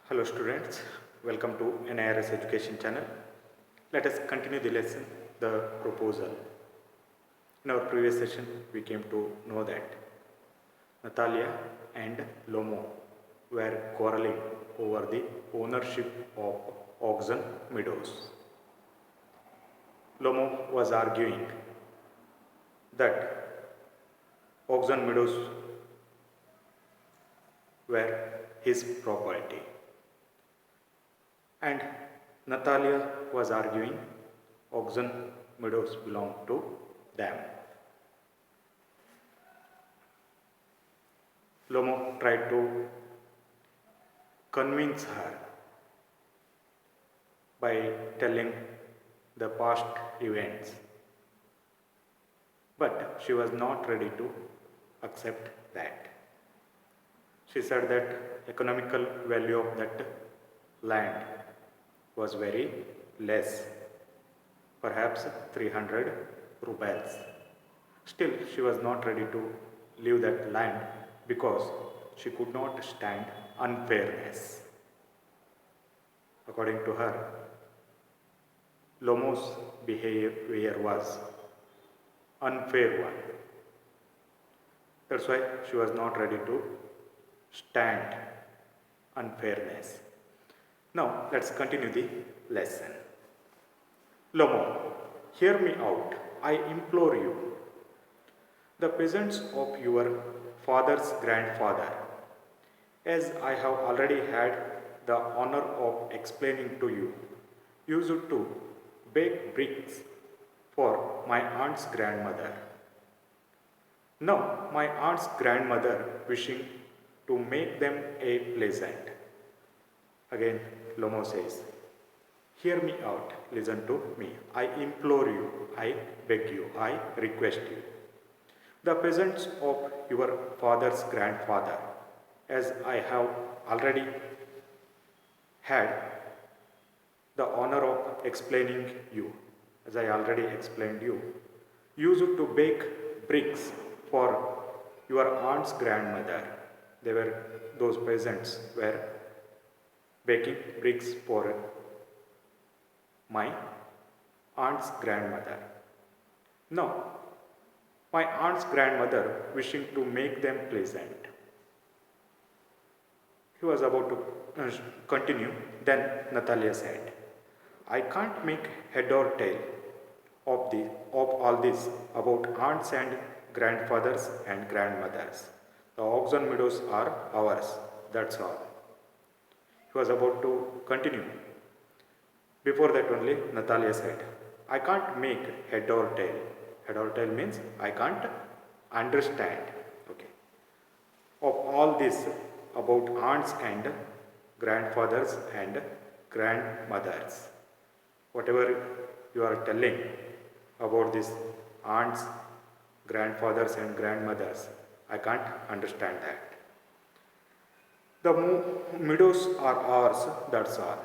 Hello students, welcome to NIRS Education Channel. Let us continue the lesson, the proposal. In our previous session, we came to know that Natalia and Lomo were quarreling over the ownership of Oxon Meadows. Lomo was arguing that Oxon Meadows were his property. And Natalia was arguing Oxon Meadows belonged to them. Lomo tried to convince her by telling the past events, but she was not ready to accept that. She said that economical value of that land was very less, perhaps 300 rupees. Still, she was not ready to leave that land because she could not stand unfairness. According to her, Lomo's behavior was unfair one. That's why she was not ready to stand unfairness. Now, let's continue the lesson. Lomo, hear me out. I implore you. The peasants of your father's grandfather, as I have already had the honor of explaining to you, used to bake bricks for my aunt's grandmother. Now, my aunt's grandmother wishing to make them a pleasant. Again, Lomo says, hear me out, listen to me. I implore you, I beg you, I request you. The peasants of your father's grandfather, as I have already had the honor of explaining you, as I already explained you, used to bake bricks for your aunt's grandmother. Those peasants were baking bricks for my aunt's grandmother. Now, my aunt's grandmother wishing to make them pleasant. He was about to continue, then Natalia said, I can't make head or tail of all this about aunts and grandfathers and grandmothers. The Oxon Meadows are ours, that's all. He was about to continue. Before that only, Natalia said, I can't make head or tail. Head or tail means I can't understand. Okay. Of all this about aunts and grandfathers and grandmothers. Whatever you are telling about these aunts, grandfathers and grandmothers, I can't understand that. The meadows are ours, that's all.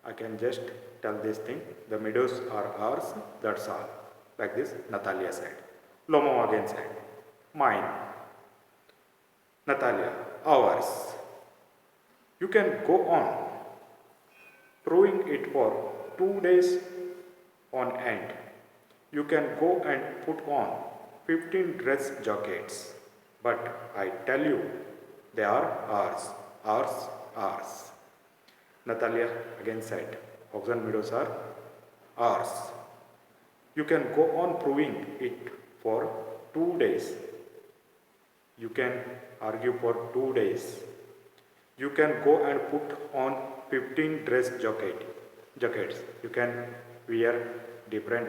I can just tell this thing, the meadows are ours, that's all. Like this, Natalia said. Lomo again said, mine. Natalia, ours. You can go on proving it for 2 days on end. You can go and put on 15 dress jackets. But I tell you, they are ours. Ours, ours. Natalia again said, Oxon Meadows are ours. You can go on proving it for 2 days. You can argue for 2 days. You can go and put on 15 dress jackets. You can wear different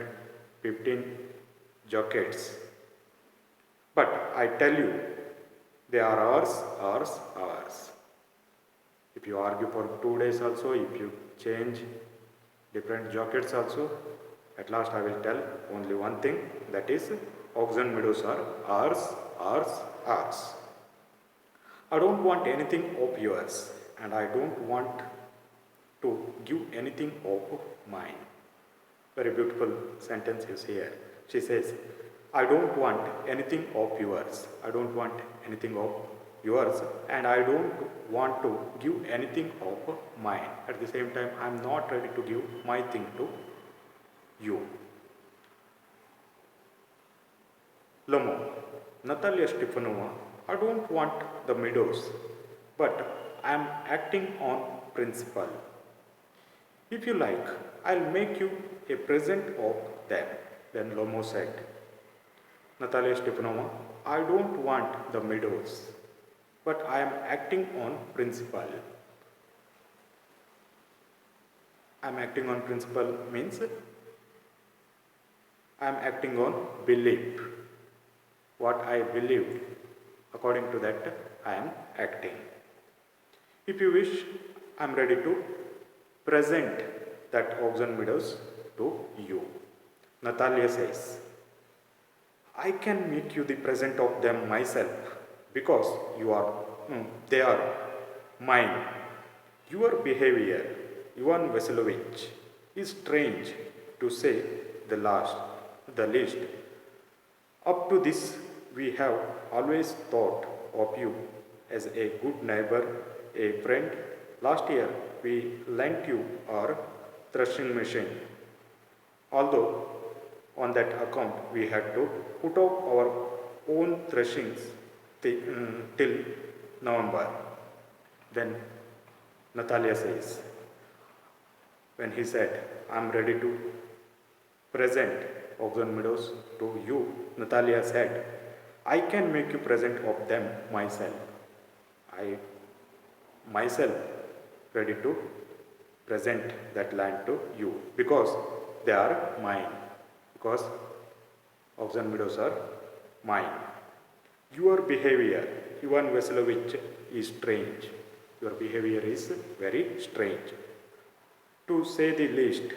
15 jackets. But I tell you, they are ours, ours, ours. If you argue for 2 days also, if you change different jackets also, at last I will tell only one thing, that is Oxon Meadows are ours, ours, ours. I don't want anything of yours and I don't want to give anything of mine. Very beautiful sentence is here. She says, I don't want anything of yours. I don't want anything of yours and I don't want to give anything of mine. At the same time, I am not ready to give my thing to you. Lomo, Natalia Stefanova, I don't want the meadows, but I am acting on principle. If you like, I'll make you a present of them. Then Lomo said, Natalia Stepanova, I don't want the meadows, but I am acting on principle. I am acting on principle means I am acting on belief. What I believed, according to that, I am acting. If you wish, I am ready to present that Oxon meadows to you. Natalia says, I can make you the present of them myself because they are mine. Your behavior, Ivan Vasilovich, is strange to say the least. Up to this, we have always thought of you as a good neighbor, a friend. Last year, we lent you our threshing machine. Although on that account we had to put off our own threshings till November. Then Natalia says, when he said, I am ready to present Oxon Meadows to you, Natalia said, I can make you present of them myself. I myself ready to present that land to you because they are mine. Because Oxon Meadows are mine. Your behavior, Ivan Vasilovich, is strange. Your behavior is very strange. To say the least,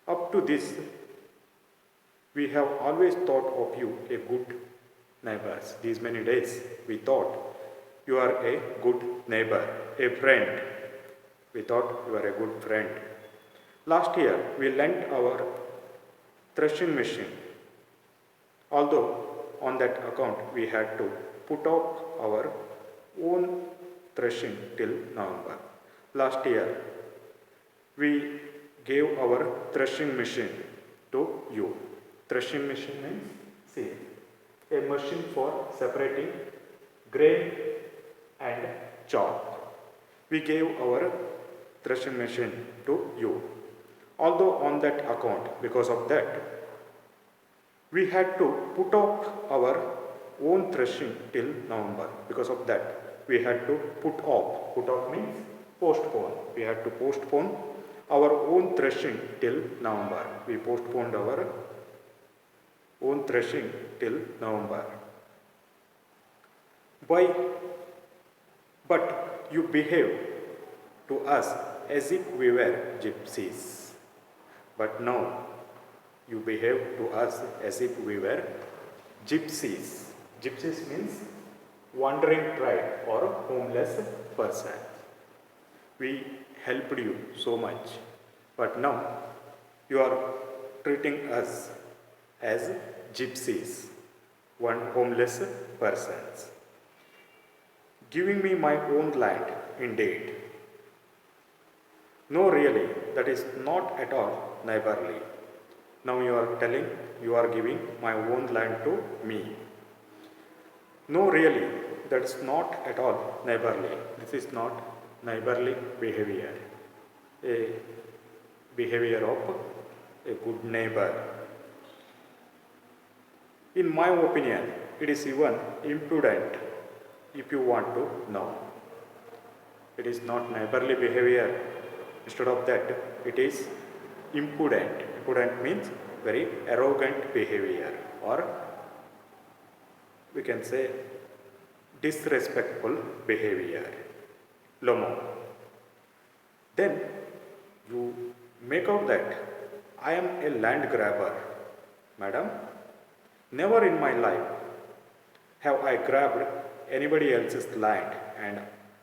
up to this, we have always thought of you a good neighbors. These many days, we thought you are a good neighbor, a friend. We thought you are a good friend. Last year, we lent our threshing machine. Although on that account we had to put off our own threshing till November. Last year, we gave our threshing machine to you. Threshing machine means, see, a machine for separating grain and chalk. We gave our threshing machine to you. Although on that account, because of that, we had to put off our own threshing till November. Because of that, we had to put off. Put off means postpone. We had to postpone our own threshing till November. We postponed our own threshing till November. But you behave to us as if we were gypsies. But now you behave to us as if we were gypsies. Gypsies means wandering tribe or homeless person. We helped you so much, but now you are treating us as gypsies, one homeless persons. Giving me my own land, indeed. No, really, that is not at all neighborly. Now you are telling you are giving my own land to me. No, really, that's not at all neighborly. This is not neighborly behavior. A behavior of a good neighbor. In my opinion, it is even impudent if you want to know. It is not neighborly behavior. Instead of that, it is impudent. Impudent means very arrogant behavior, or we can say disrespectful behavior. Lomo. Then you make out that I am a land grabber. Madam, never in my life have I grabbed anybody else's land, and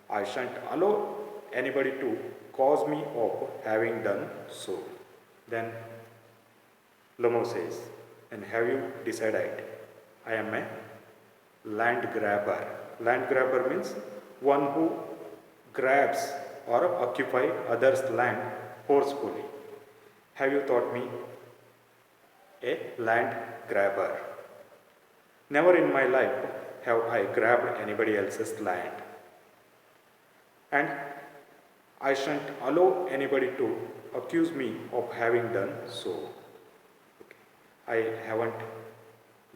I shan't allow anybody to cause me of having done so. Then Lomo says, and have you decided I am a land grabber? Land grabber means one who grabs or occupy others' land forcefully. Have you taught me a land grabber? Never in my life have I grabbed anybody else's land. And I shan't allow anybody to accuse me of having done so. I haven't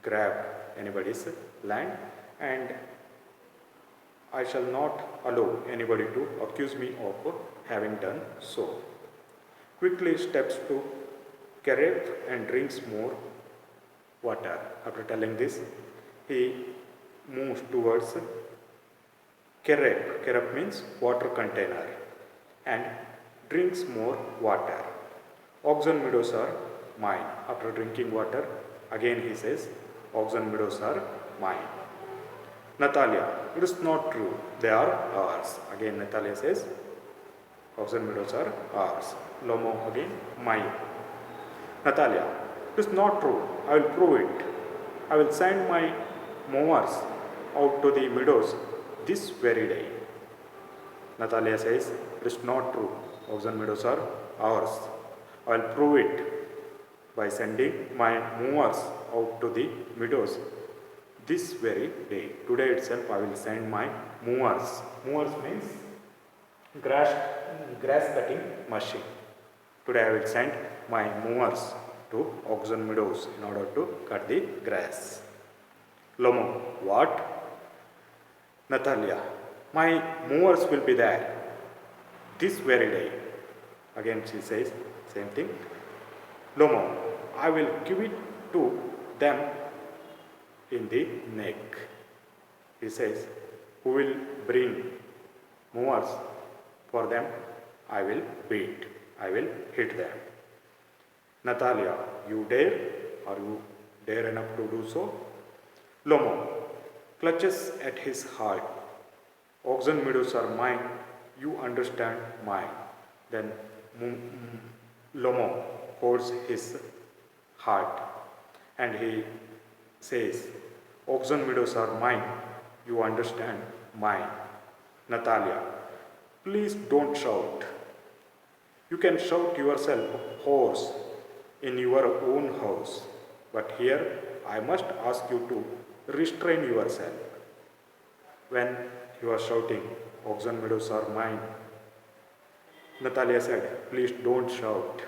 grabbed anybody's land, and I shall not allow anybody to accuse me of having done so. Quickly steps to carafe and drinks more water. After telling this, he moves towards carafe. Carafe means water container, and drinks more water. Oxen meadows are mine. After drinking water, again he says, Oxen meadows are mine. Natalia, it is not true. They are ours. Again Natalia says, Oxen meadows are ours. Lomo again, mine. Natalia, it is not true. I will prove it. I will send my mowers out to the meadows this very day. Natalia says, it is not true. Oxen meadows are ours. I will prove it by sending my mowers out to the meadows this very day. Today itself I will send my mowers. Mowers means grass cutting machine. Today I will send my mowers to Oxen meadows in order to cut the grass. Lomo, what? Natalia, my mowers will be there this very day. Again she says same thing. Lomo, I will give it to them in the neck. He says, who will bring mowers for them? I will beat. I will hit them. Natalia, you dare? Are you dare enough to do so? Lomo clutches at his heart. Oxen meadows are mine. You understand mine. Then Lomo holds his heart and he says, Oxen meadows are mine. You understand mine. Natalia, please don't shout. You can shout yourself hoarse in your own house, but here I must ask you to restrain yourself. When you are shouting, Oxen meadows are mine, Natalia said, please don't shout.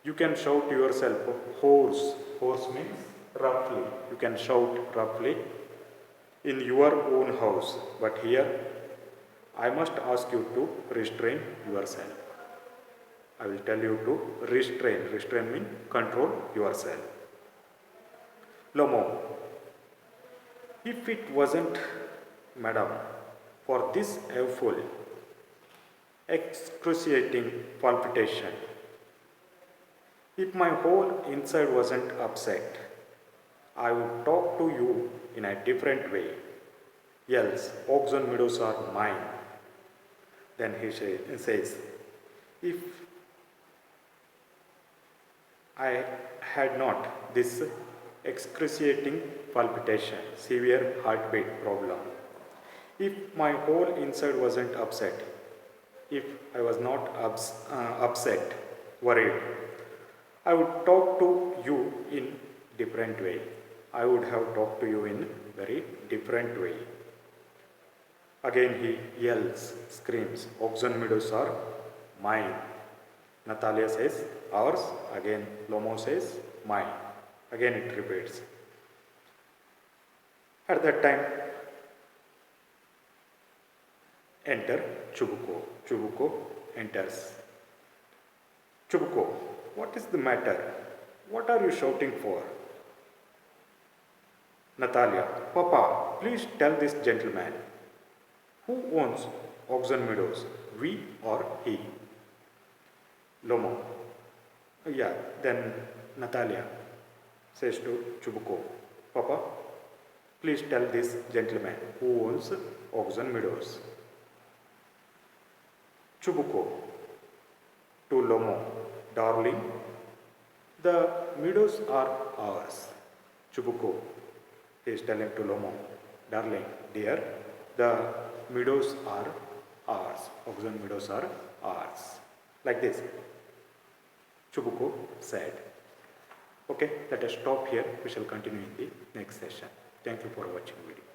You can shout yourself hoarse. Hoarse means roughly. You can shout roughly in your own house, but here I must ask you to restrain yourself. I will tell you to restrain. Restrain means control yourself. Lomo, if it wasn't, madam, for this awful, excruciating palpitation, if my whole inside wasn't upset, I would talk to you in a different way. Else, Oxen meadows are mine. Then he says, if I had not this excruciating palpitation, severe heartbeat problem, if my whole inside wasn't upset, if I was not upset, worried, I would talk to you in different way. I would have talked to you in very different way. Again he yells, screams, Oxen meadows are mine. Natalia says, ours. Again Lomo says, mine. Again it repeats. At that time, enter Chubuko. Chubuko enters. Chubuko, what is the matter? What are you shouting for? Natalia, Papa, please tell this gentleman. Who owns Oxen meadows, we or he? Lomo. Yeah, then Natalia says to Chubuko, Papa, please tell this gentleman who owns Oxen meadows. Chubuko to Lomo, darling, the meadows are ours. Chubuko is telling to Lomo, darling, dear, the meadows are ours. Oxon meadows are ours. Like this, Chubuko said. Okay, let us stop here. We shall continue in the next session. Thank you for watching video.